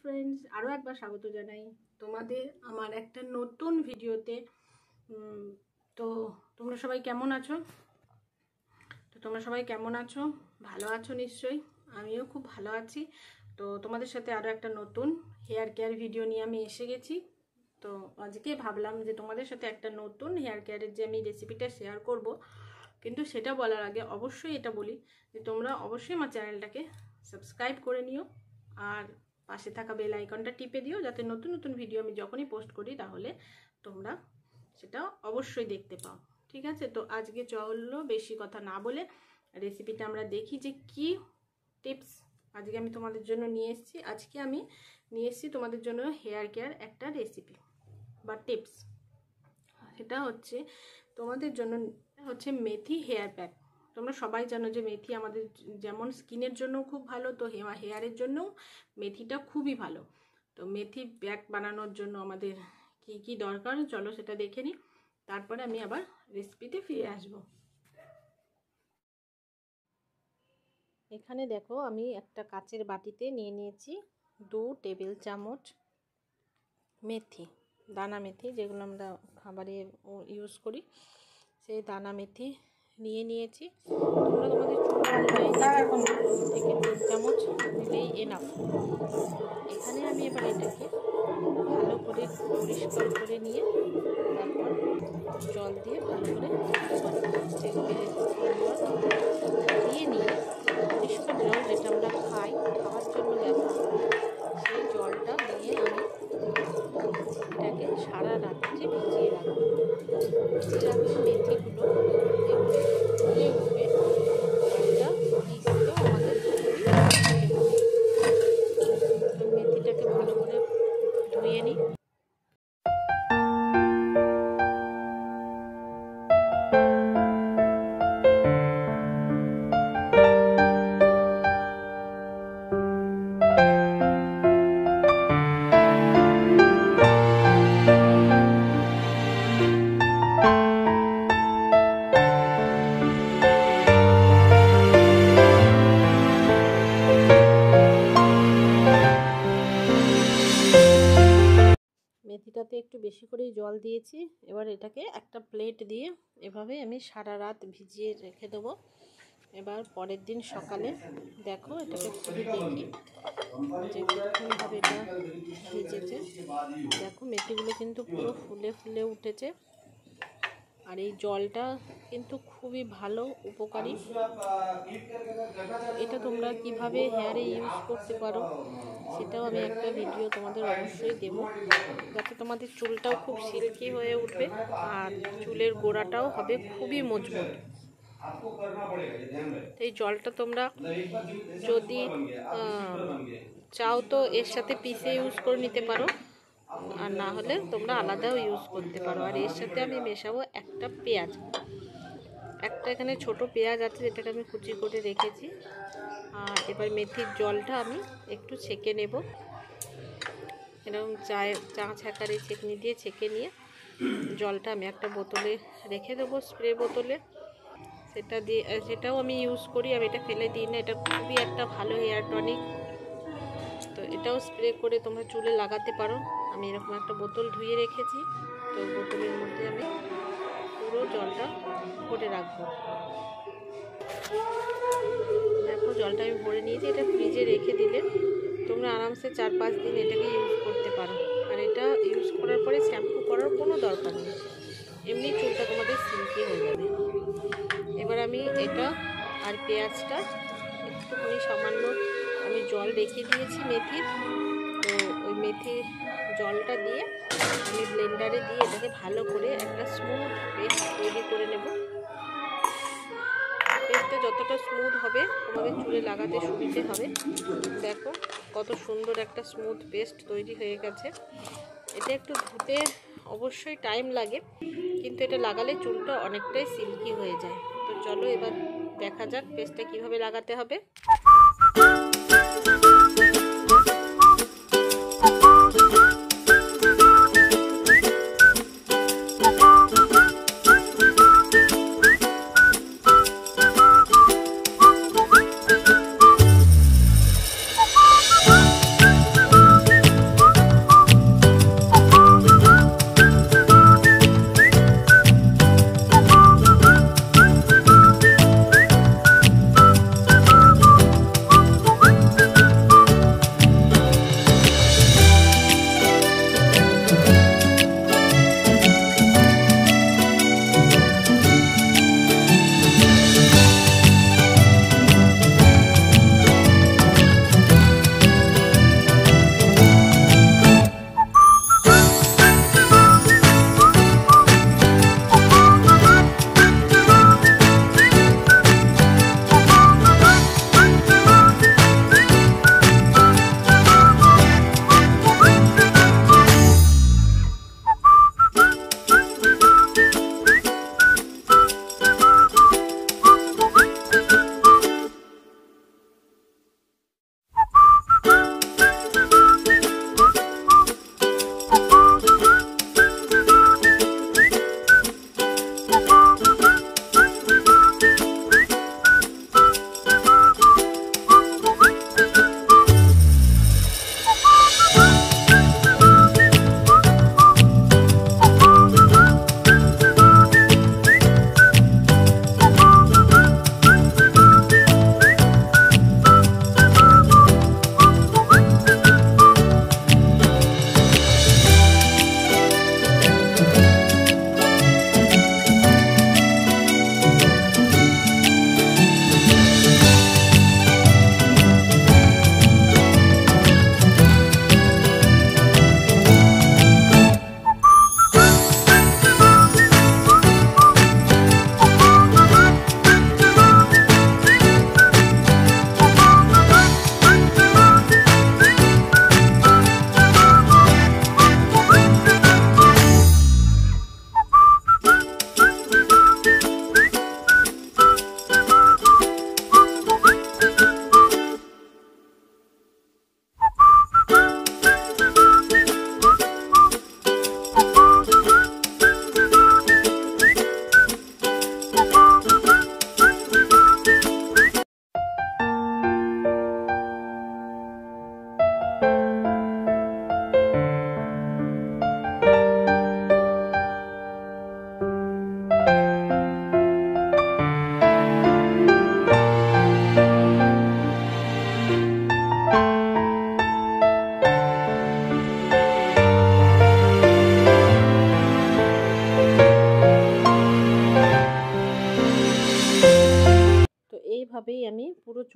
Friends, আরও একবার স্বাগত জানাই তোমাদের আমার একটা নতুন ভিডিওতে। তো তোমরা সবাই কেমন আছো? ভালো আছো নিশ্চয়ই। আমিও খুব ভালো আছি। তো তোমাদের সাথে আরও একটা নতুন হেয়ার কেয়ার ভিডিও নিয়ে আমি এসে গেছি। তো আজকে ভাবলাম যে তোমাদের সাথে একটা নতুন হেয়ার কেয়ারের যে আমি রেসিপিটা শেয়ার করব, কিন্তু সেটা বলার আগে অবশ্যই এটা বলি যে তোমরা অবশ্যই আমার চ্যানেলটাকে সাবস্ক্রাইব করে নিও আর পাশে থাকা বেল আইকনটা টিপে দিও, যাতে নতুন নতুন ভিডিও আমি যখনই পোস্ট করি তাহলে তোমরা সেটা অবশ্যই দেখতে পাও। ঠিক আছে? তো আজকে চলো বেশি কথা না বলে রেসিপিটা আমরা দেখি যে কি টিপস আজকে আমি তোমাদের জন্য নিয়ে এসেছি। আজকে আমি নিয়ে এসেছি তোমাদের জন্য হেয়ার কেয়ার একটা রেসিপি বা টিপস। সেটা হচ্ছে তোমাদের জন্য হচ্ছে মেথি হেয়ার প্যাক। তোমরা সবাই জানো যে মেথি আমাদের যেমন স্কিনের জন্য খুব ভালো, তো হেয়ারের জন্যও মেথিটা খুবই ভালো। তো মেথি প্যাক বানানোর জন্য আমাদের কি কি দরকার চলো সেটা দেখে নিই, তারপরে আমি আবার রেসিপিতে ফিরে আসব। এখানে দেখো আমি একটা কাচের বাটিতে নিয়ে নিয়েছি 2 টেবিল চামচ মেথি, দানা মেথি, যেগুলো আমরা খাবারে ইউজ করি, সেই দানা মেথি নিয়ে নিয়েছি। তোমরা তোমাদের চুল অনুযায়ী 2 থেকে 3 চামচ নিলেই এনাফ। এখানে আমি এবার এটাকে ভালো করে পরিষ্কার করে নিয়ে তারপর জল দিয়ে ভালো করে দিয়ে নিয়ে পরিষ্কার জল যেটা আমরা খাওয়ার জন্য ব্যবহার করি, সেই জলটা নিয়ে আমি এটাকে সারা রাত্রি ভিজিয়ে রাখবো। মেথিগুলো ফুলে উঠবে, জলটা ভিজতেও আমাদের মেথিটাকে ভালো করে ধুয়ে নিই। মেথিটাতে একটু বেশি করেই জল দিয়েছি। এবার এটাকে একটা প্লেট দিয়ে এভাবে আমি সারা রাত ভিজিয়ে রেখে দেবো। এবার পরের দিন সকালে দেখো এটাকে খুলে দেখি যে কীরকমভাবে এটা ভিজেছে। দেখো মেথিগুলো কিন্তু পুরো ফুলে ফুলে উঠেছে। আর এই জলটা কিন্তু খুবই ভালো, উপকারী। এটা তোমরা কিভাবে হেয়ারে ইউজ করতে পারো সেটাও আমি একটা ভিডিও তোমাদের অবশ্যই দেবো, যাতে তোমাদের চুলটাও খুব সিল্কি হয়ে উঠবে আর চুলের গোড়াটাও হবে খুবই মজবুত। এই জলটা তোমরা যদি চাও তো এর সাথে পিষে ইউজ করে নিতে পারো, আর না হলে তোমরা আলাদাও ইউজ করতে পারো। আর এর সাথে আমি মেশাবো একটা পেঁয়াজ, একটা এখানে ছোট পেঁয়াজ আছে যেটাকে আমি কুচি করে রেখেছি। আর এবার মেথির জলটা আমি একটু ছেঁকে নেব, এরকম চা ছাঁকার এই ছেঁকনি দিয়ে ছেঁকে নিয়ে জলটা আমি একটা বোতলে রেখে দেবো, স্প্রে বোতলে। সেটাও আমি ইউজ করি, আমি এটা ফেলে দিই না। এটা খুবই একটা ভালো হেয়ার টনিক। তো এটাও স্প্রে করে তোমরা চুলে লাগাতে পারো। আমি এরকম একটা বোতল ধুয়ে রেখেছি, তো বোতলের মধ্যে আমি পুরো জলটা ভরে রাখবো। দেখো জলটা আমি ভরে নিয়েছি। এটা ফ্রিজে রেখে দিলে তোমরা আরামসে 4-5 দিন এটাকে ইউজ করতে পারো। আর এটা ইউজ করার পরে শ্যাম্পু করার কোনো দরকার নেই, এমনি চুলটা তোমাদের সিল্কি হয়ে যাবে। এবার আমি এটা আর পেঁয়াজটা একটুখানি সামান্য আমি জল রেখে দিয়েছি মেথির, তো ওই মেথির জলটা দিয়ে আমি ব্লেন্ডারে দিয়ে এটাকে ভালো করে একটা স্মুথ পেস্ট তৈরি করে নেব। পেস্টটা যতটা স্মুথ হবে তোমাদের চুলে লাগাতে সুবিধে হবে। দেখো কত সুন্দর একটা স্মুথ পেস্ট তৈরি হয়ে গেছে। এটা একটু ধুতে অবশ্যই টাইম লাগে, কিন্তু এটা লাগালে চুলটা অনেকটাই সিল্কি হয়ে যায়। তো চলো এবার দেখা যাক পেস্টটা কিভাবে লাগাতে হবে।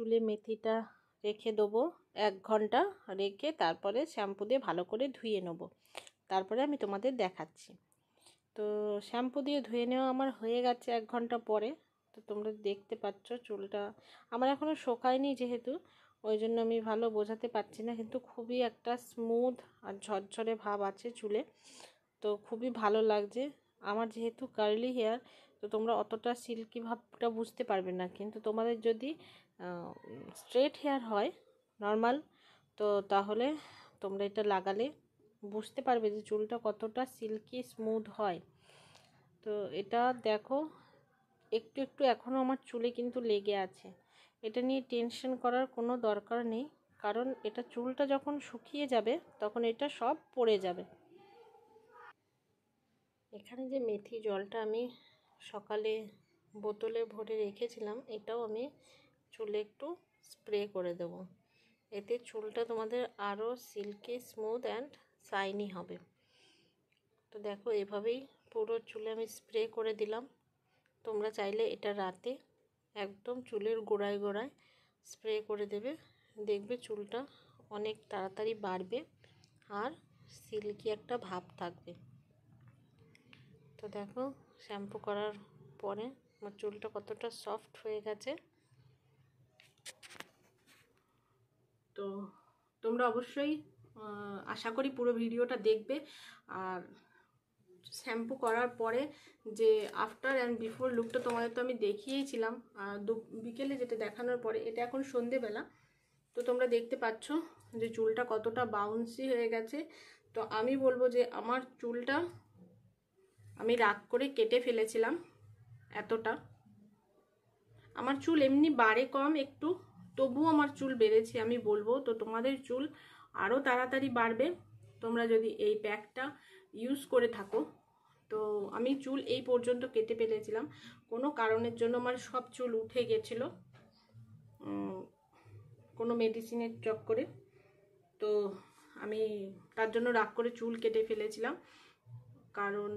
চুলে মেথিটা রেখে দেবো 1 ঘন্টা, রেখে তারপরে শ্যাম্পু দিয়ে ভালো করে ধুয়ে নেব। তারপরে আমি তোমাদের দেখাচ্ছি। তো শ্যাম্পু দিয়ে ধুয়ে নেওয়া আমার হয়ে গেছে 1 ঘন্টা পরে। তো তোমরা দেখতে পাচ্ছ চুলটা আমার এখনও শোকায়নি, যেহেতু ওই জন্য আমি ভালো বোঝাতে পারছি না, কিন্তু খুবই একটা স্মুথ আর ঝরঝরে ভাব আছে চুলে। তো খুবই ভালো লাগছে। আমার যেহেতু কার্লি হেয়ার, তো তোমরা অতটা সিল্কি ভাবটা বুঝতে পারবে না, কিন্তু তোমাদের যদি স্ট্রেট হেয়ার হয় নর্মাল, তো তাহলে তোমরা এটা লাগালে বুঝতে পারবে যে চুলটা কতটা সিল্কি স্মুথ হয়। তো এটা দেখো একটু একটু এখনও আমার চুলে কিন্তু লেগে আছে। এটা নিয়ে টেনশন করার কোনো দরকার নেই, কারণ এটা চুলটা যখন শুকিয়ে যাবে তখন এটা সব পড়ে যাবে। এখানে যে মেথি জলটা আমি সকালে বোতলে ভরে রেখেছিলাম, এটাও আমি চুলে একটু স্প্রে করে দেব। এতে চুলটা তোমাদের আরও সিল্কি স্মুথ অ্যান্ড শাইনি হবে। তো দেখো এভাবেই পুরো চুলে আমি স্প্রে করে দিলাম। তোমরা চাইলে এটা রাতে একদম চুলের গোড়ায় গোড়ায় স্প্রে করে দেবে, দেখবে চুলটা অনেক তাড়াতাড়ি বাড়বে আর সিল্কি একটা ভাব থাকবে। তো দেখো শ্যাম্পু করার পরে আমার চুলটা কতটা সফট হয়ে গেছে। তো তোমরা অবশ্যই আশা করি পুরো ভিডিওটা দেখবে। আর শ্যাম্পু করার পরে যে আফটার অ্যান্ড বিফোর লুকটা তোমাদের তো আমি দেখিয়েছিলাম বিকেলে, যেটা দেখানোর পরে এটা এখন সন্ধেবেলা। তো তোমরা দেখতে পাচ্ছ যে চুলটা কতটা বাউন্সি হয়ে গেছে। তো আমি বলবো যে আমার চুলটা আমি রাগ করে কেটে ফেলেছিলাম এতটা। আমার চুল এমনি বাড়ে কম একটু, তবুও আমার চুল বেড়েছে আমি বলবো। তো তোমাদের চুল আরও তাড়াতাড়ি বাড়বে তোমরা যদি এই প্যাকটা ইউজ করে থাকো। তো আমি চুল এই পর্যন্ত কেটে ফেলেছিলাম, কোনো কারণের জন্য আমার সব চুল উঠে গেছিলো কোনো মেডিসিনের চক্করে। তো আমি তার জন্য রাগ করে চুল কেটে ফেলেছিলাম, কারণ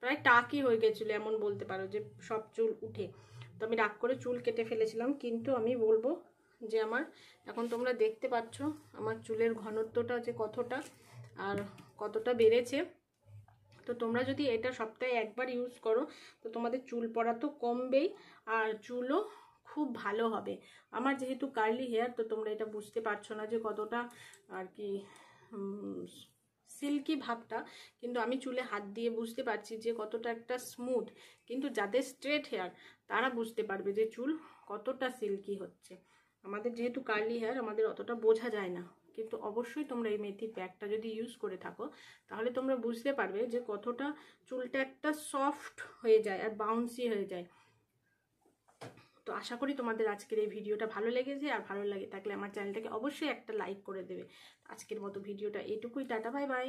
প্রায় টাকই হয়ে গেছিলো এমন বলতে পারো যে সব চুল উঠে। তো আমি রাগ করে চুল কেটে ফেলেছিলাম, কিন্তু আমি বলবো যে আমার এখন তোমরা দেখতে পাচ্ছ আমার চুলের ঘনত্বটা যে কতটা আর কতটা বেড়েছে। তো তোমরা যদি এটা সপ্তাহে একবার ইউজ করো তো তোমাদের চুল পড়া তো কমবেই আর চুলও খুব ভালো হবে। আমার যেহেতু কার্লি হেয়ার, তো তোমরা এটা বুঝতে পারছো না যে কতটা আর কি সিল্কি ভাবটা, কিন্তু আমি চুলে হাত দিয়ে বুঝতে পারছি যে কতটা একটা স্মুথ। কিন্তু যাদের স্ট্রেট হেয়ার তারা বুঝতে পারবে যে চুল কতটা সিল্কি হচ্ছে। আমাদের যেহেতু কার্লি হেয়ার আমাদের অতটা বোঝা যায় না, কিন্তু অবশ্যই তোমরা এই মেথি প্যাকটা যদি ইউজ করে থাকো তাহলে তোমরা বুঝতে পারবে যে কতটা চুলটা একটা সফট হয়ে যায় আর বাউন্সি হয়ে যায়। তো আশা করি তোমাদের আজকের এই ভিডিওটা ভালো লেগেছে, আর ভালো লাগে থাকলে আমার চ্যানেলটাকে অবশ্যই একটা লাইক করে দেবে। আজকের মতো ভিডিওটা এটুকুই, টাটা বাই বাই।